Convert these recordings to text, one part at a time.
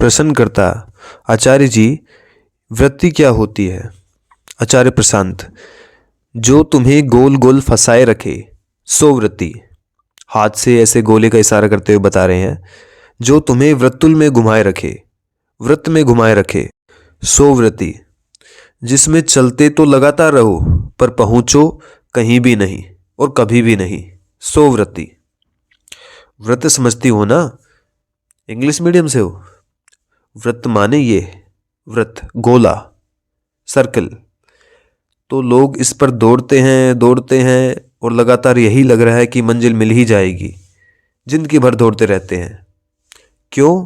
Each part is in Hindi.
प्रश्न करता, आचार्य जी वृत्ति क्या होती है? आचार्य प्रशांत, जो तुम्हें गोल गोल फंसाए रखे सो वृत्ति। हाथ से ऐसे गोले का इशारा करते हुए बता रहे हैं, जो तुम्हें वृत्तुल में घुमाए रखे, वृत्त में घुमाए रखे सो वृत्ति। जिसमें चलते तो लगातार रहो पर पहुंचो कहीं भी नहीं और कभी भी नहीं, सो वृत्ति। व्रत समझती हो ना? इंग्लिश मीडियम से हो? व्रत माने ये व्रत, गोला, सर्कल। तो लोग इस पर दौड़ते हैं और लगातार यही लग रहा है कि मंजिल मिल ही जाएगी, जिंदगी भर दौड़ते रहते हैं। क्यों?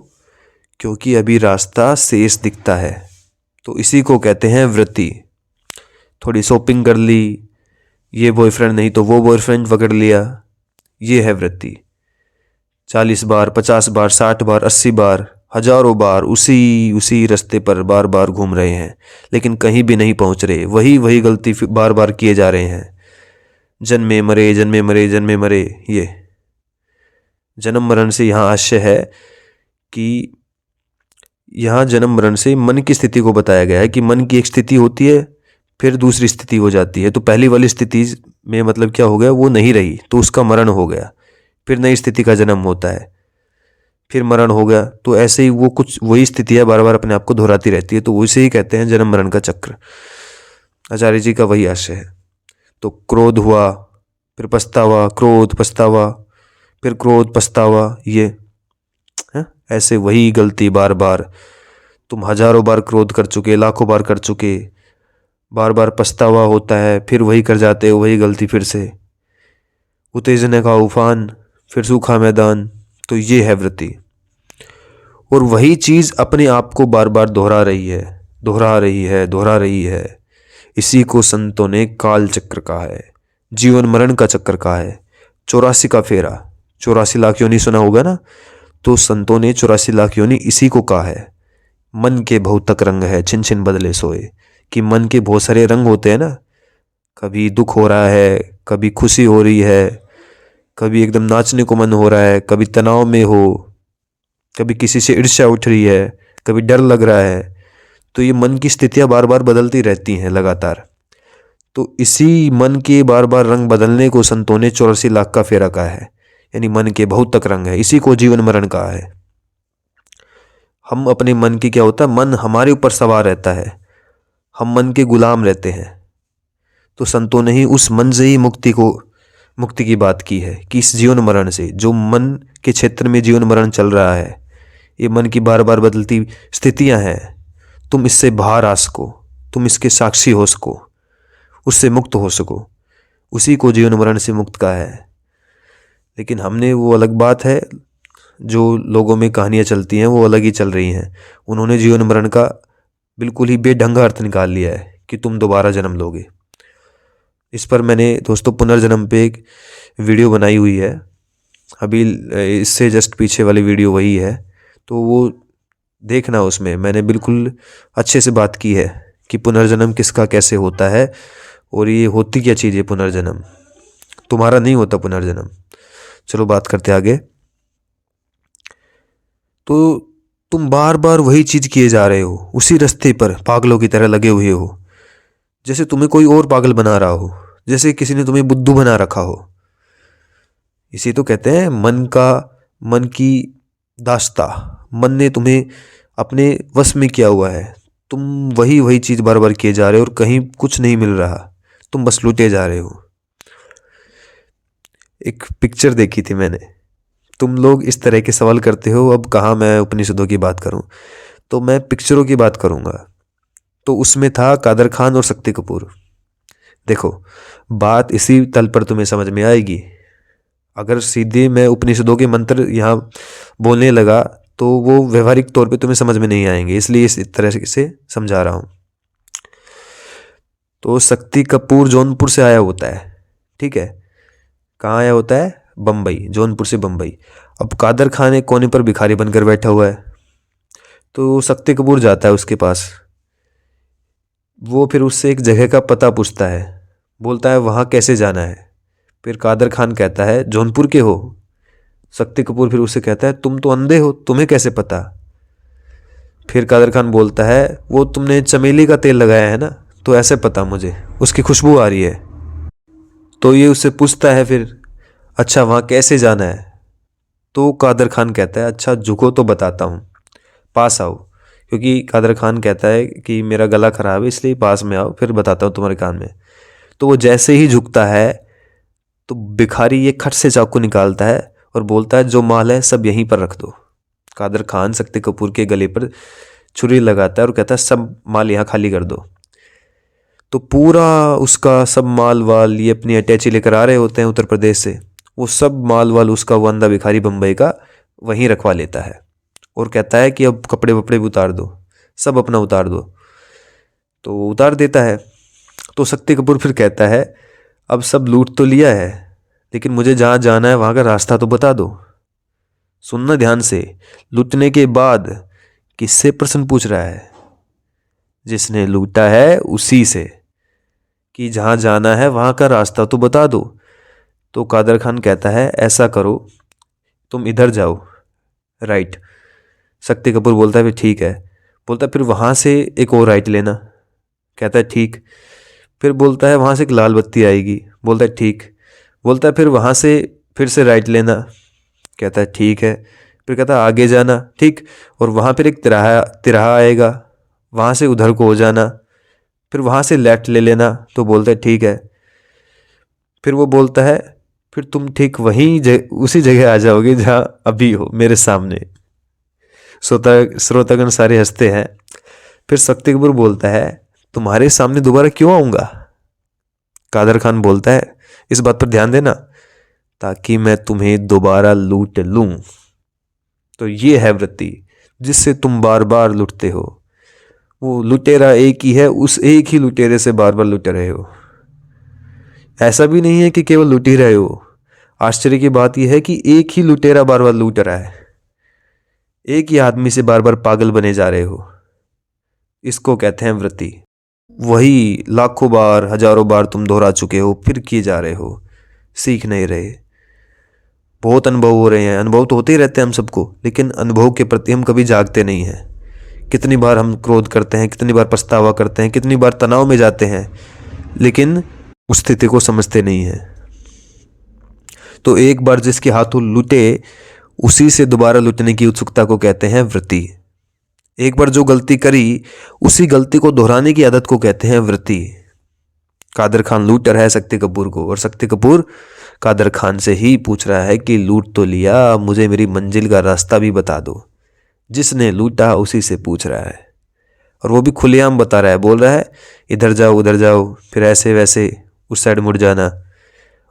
क्योंकि अभी रास्ता शेष दिखता है। तो इसी को कहते हैं वृत्ति। थोड़ी शॉपिंग कर ली, ये बॉयफ्रेंड नहीं तो वो बॉयफ्रेंड पकड़ लिया, ये है वृत्ति। 40 बार, 50 बार, 60 बार, 80 बार, हजारों बार उसी रास्ते पर बार बार घूम रहे हैं, लेकिन कहीं भी नहीं पहुंच रहे। वही गलती बार बार किए जा रहे हैं। जन्मे मरे, जन्मे मरे, जन्मे मरे। ये जन्म मरण से यहाँ आशय है कि यहाँ जन्म मरण से मन की स्थिति को बताया गया है कि मन की एक स्थिति होती है, फिर दूसरी स्थिति हो जाती है। तो पहली वाली स्थिति में मतलब क्या हो गया, वो नहीं रही तो उसका मरण हो गया, फिर नई स्थिति का जन्म होता है, फिर मरण हो गया। तो ऐसे ही वो कुछ वही स्थितियाँ बार बार अपने आप को दोहराती रहती है। तो उसे ही कहते हैं जन्म मरण का चक्र। आचार्य जी का वही आशय है। तो क्रोध हुआ, फिर पछतावा, क्रोध पछतावा, फिर क्रोध पछतावा, ये है ऐसे वही गलती बार बार। तुम हजारों बार क्रोध कर चुके, लाखों बार कर चुके, बार बार पछतावा होता है, फिर वही कर जाते हो, वही गलती फिर से। उत्तेजना का उफान, फिर सूखा मैदान। तो ये है वृत्ति। और वही चीज अपने आप को बार बार दोहरा रही है। इसी को संतों ने काल चक्र कहा है, जीवन मरण का चक्कर कहा है, 84 का फेरा। 84 लाख योनि सुना होगा ना? तो संतों ने 84 लाख योनि इसी को कहा है। मन के बहुतक रंग है, छिन छिन बदले सोए। कि मन के बहुत सारे रंग होते हैं ना, कभी दुख हो रहा है, कभी खुशी हो रही है, कभी एकदम नाचने को मन हो रहा है, कभी तनाव में हो, कभी किसी से ईर्ष्या उठ रही है, कभी डर लग रहा है। तो ये मन की स्थितियां बार बार बदलती रहती हैं लगातार। तो इसी मन के बार बार रंग बदलने को संतों ने 84 लाख का फेरा कहा है। यानी मन के बहुत तक रंग है, इसी को जीवन मरण कहा है। हम अपने मन की क्या होता है, मन हमारे ऊपर सवार रहता है, हम मन के गुलाम रहते हैं। तो संतों ने ही उस मन से ही मुक्ति की बात की है कि इस जीवन मरण से, जो मन के क्षेत्र में जीवन मरण चल रहा है, ये मन की बार बार बदलती स्थितियां हैं, तुम इससे बाहर आ सको, तुम इसके साक्षी हो सको, उससे मुक्त हो सको, उसी को जीवन मरण से मुक्त का है। लेकिन हमने, वो अलग बात है, जो लोगों में कहानियां चलती हैं वो अलग ही चल रही हैं। उन्होंने जीवन मरण का बिल्कुल ही बेढंगा अर्थ निकाल लिया है कि तुम दोबारा जन्म लोगे। इस पर मैंने दोस्तों पुनर्जन्म पे एक वीडियो बनाई हुई है, अभी इससे जस्ट पीछे वाली वीडियो वही है, तो वो देखना। उसमें मैंने बिल्कुल अच्छे से बात की है कि पुनर्जन्म किसका कैसे होता है और ये होती क्या चीज़ है पुनर्जन्म। तुम्हारा नहीं होता पुनर्जन्म। चलो बात करते आगे। तो तुम बार बार वही चीज़ किए जा रहे हो, उसी रास्ते पर पागलों की तरह लगे हुए हो, जैसे तुम्हें कोई और पागल बना रहा हो, जैसे किसी ने तुम्हें बुद्धू बना रखा हो। इसी तो कहते हैं मन की दास्ता। मन ने तुम्हें अपने वश में किया हुआ है। तुम वही चीज़ बार बार किए जा रहे हो और कहीं कुछ नहीं मिल रहा, तुम बस लूटे जा रहे हो। एक पिक्चर देखी थी मैंने। तुम लोग इस तरह के सवाल करते हो, अब कहाँ मैं उपनिषदों की बात करूं, तो मैं पिक्चरों की बात करूंगा। तो उसमें था कादर खान और शक्ति कपूर। देखो, बात इसी तल पर तुम्हें समझ में आएगी। अगर सीधे मैं उपनिषदों के मंत्र यहाँ बोलने लगा तो वो व्यवहारिक तौर पे तुम्हें समझ में नहीं आएंगे, इसलिए इस तरह से समझा रहा हूँ। तो शक्ति कपूर जौनपुर से आया होता है, ठीक है? कहाँ आया होता है? बम्बई, जौनपुर से बम्बई। अब कादर खान एक कोने पर भिखारी बनकर बैठा हुआ है। तो शक्ति कपूर जाता है उसके पास, वो फिर उससे एक जगह का पता पूछता है, बोलता है वहाँ कैसे जाना है। फिर कादर खान कहता है जौनपुर के हो। शक्ति कपूर फिर उससे कहता है तुम तो अंधे हो, तुम्हें कैसे पता? फिर कादर खान बोलता है, वो तुमने चमेली का तेल लगाया है ना, तो ऐसे पता मुझे, उसकी खुशबू आ रही है। तो ये उससे पूछता है फिर, अच्छा वहाँ कैसे जाना है? तो कादर खान कहता है, अच्छा झुको तो बताता हूँ, पास आओ। क्योंकि कादर खान कहता है कि मेरा गला ख़राब है, इसलिए पास में आओ, फिर बताता हूँ तुम्हारे कान में। तो वो जैसे ही झुकता है तो भिखारी ये खट से चाकू निकालता है और बोलता है, जो माल है सब यहीं पर रख दो। कादर खान शक्ति कपूर के गले पर छुरी लगाता है और कहता है, सब माल यहाँ खाली कर दो। तो पूरा उसका सब माल वाल ये अपनी अटैची लेकर आ रहे होते हैं उत्तर प्रदेश से, वो सब माल वाल उसका वो अंधा भिखारी बम्बई का वहीं रखवा लेता है और कहता है कि अब कपड़े वपड़े भी उतार दो, सब अपना उतार दो। तो वो उतार देता है। तो शक्ति कपूर फिर कहता है, अब सब लूट तो लिया है, लेकिन मुझे जहाँ जाना है वहाँ का रास्ता तो बता दो। सुनना ध्यान से, लूटने के बाद किससे प्रश्न पूछ रहा है? जिसने लूटा है उसी से, कि जहाँ जाना है वहाँ का रास्ता तो बता दो। तो कादर खान कहता है, ऐसा करो तुम इधर जाओ, राइट। शक्ति कपूर बोलता है फिर ठीक है। बोलता है फिर वहाँ से एक और राइट लेना। कहता है ठीक। फिर बोलता है वहाँ से एक लाल बत्ती आएगी। बोलता है ठीक। बोलता है फिर वहाँ से फिर से राइट लेना। कहता है ठीक है। फिर कहता है आगे जाना, ठीक, और वहाँ फिर एक तिराहा तिराहा आएगा, वहाँ से उधर को हो जाना, फिर वहाँ से लेफ्ट ले लेना। तो बोलता है ठीक है। फिर वो बोलता है फिर तुम ठीक उसी जगह आ जाओगे जहाँ अभी हो, मेरे सामने। श्रोतागण सारे हंसते हैं। फिर शक्ति कपूर बोलता है, तुम्हारे सामने दोबारा क्यों आऊँगा? कादर खान बोलता है, इस बात पर ध्यान देना, ताकि मैं तुम्हें दोबारा लूट लूं। तो ये है वृत्ति जिससे तुम बार बार लुटते हो। वो लुटेरा एक ही है, उस एक ही लुटेरे से बार बार लुट रहे हो। ऐसा भी नहीं है कि केवल लुट ही रहे हो। आश्चर्य की बात यह है कि एक ही लुटेरा बार बार लूट रहा है, एक ही आदमी से बार बार पागल बने जा रहे हो। इसको कहते हैं वृत्ति। वही लाखों बार हजारों बार तुम दोहरा चुके हो, फिर किए जा रहे हो, सीख नहीं रहे। बहुत अनुभव हो रहे हैं, अनुभव तो होते ही रहते हैं हम सबको, लेकिन अनुभव के प्रति हम कभी जागते नहीं हैं। कितनी बार हम क्रोध करते हैं, कितनी बार पछतावा करते हैं, कितनी बार तनाव में जाते हैं, लेकिन उस स्थिति को समझते नहीं हैं। तो एक बार जिसके हाथों लूटे, उसी से दोबारा लूटने की उत्सुकता को कहते हैं वृत्ति। एक बार जो गलती करी, उसी गलती को दोहराने की आदत को कहते हैं वृत्ति। कादर खान लूट रहा है शक्ति कपूर को, और शक्ति कपूर कादर खान से ही पूछ रहा है कि लूट तो लिया, मुझे मेरी मंजिल का रास्ता भी बता दो। जिसने लूटा उसी से पूछ रहा है, और वो भी खुलेआम बता रहा है। बोल रहा है, इधर जाओ उधर जाओ, फिर ऐसे वैसे उस साइड मुड़ जाना,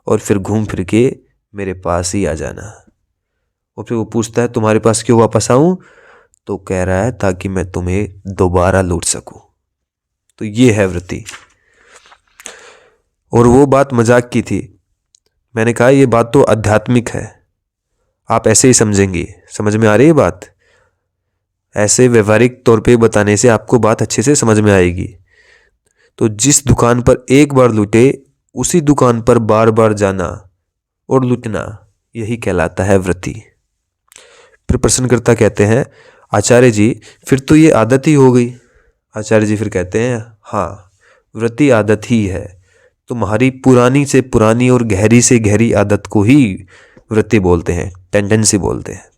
और फिर घूम फिर के मेरे पास ही आ जाना। और फिर वो पूछता है, तुम्हारे पास क्यों वापस आऊं? तो कह रहा है, ताकि मैं तुम्हें दोबारा लूट सकूं। तो ये है वृत्ति। और वो बात मजाक की थी। मैंने कहा ये बात तो आध्यात्मिक है, आप ऐसे ही समझेंगे। समझ में आ रही है बात? ऐसे व्यवहारिक तौर पे बताने से आपको बात अच्छे से समझ में आएगी। तो जिस दुकान पर एक बार लूटे, उसी दुकान पर बार बार जाना और लूटना, यही कहलाता है वृत्ति। फिर प्रश्नकर्ता कहते हैं, आचार्य जी फिर तो ये आदत ही हो गई। आचार्य जी फिर कहते हैं, हाँ, वृत्ति आदत ही है। तुम्हारी पुरानी से पुरानी और गहरी से गहरी आदत को ही वृत्ति बोलते हैं, टेंडेंसी बोलते हैं।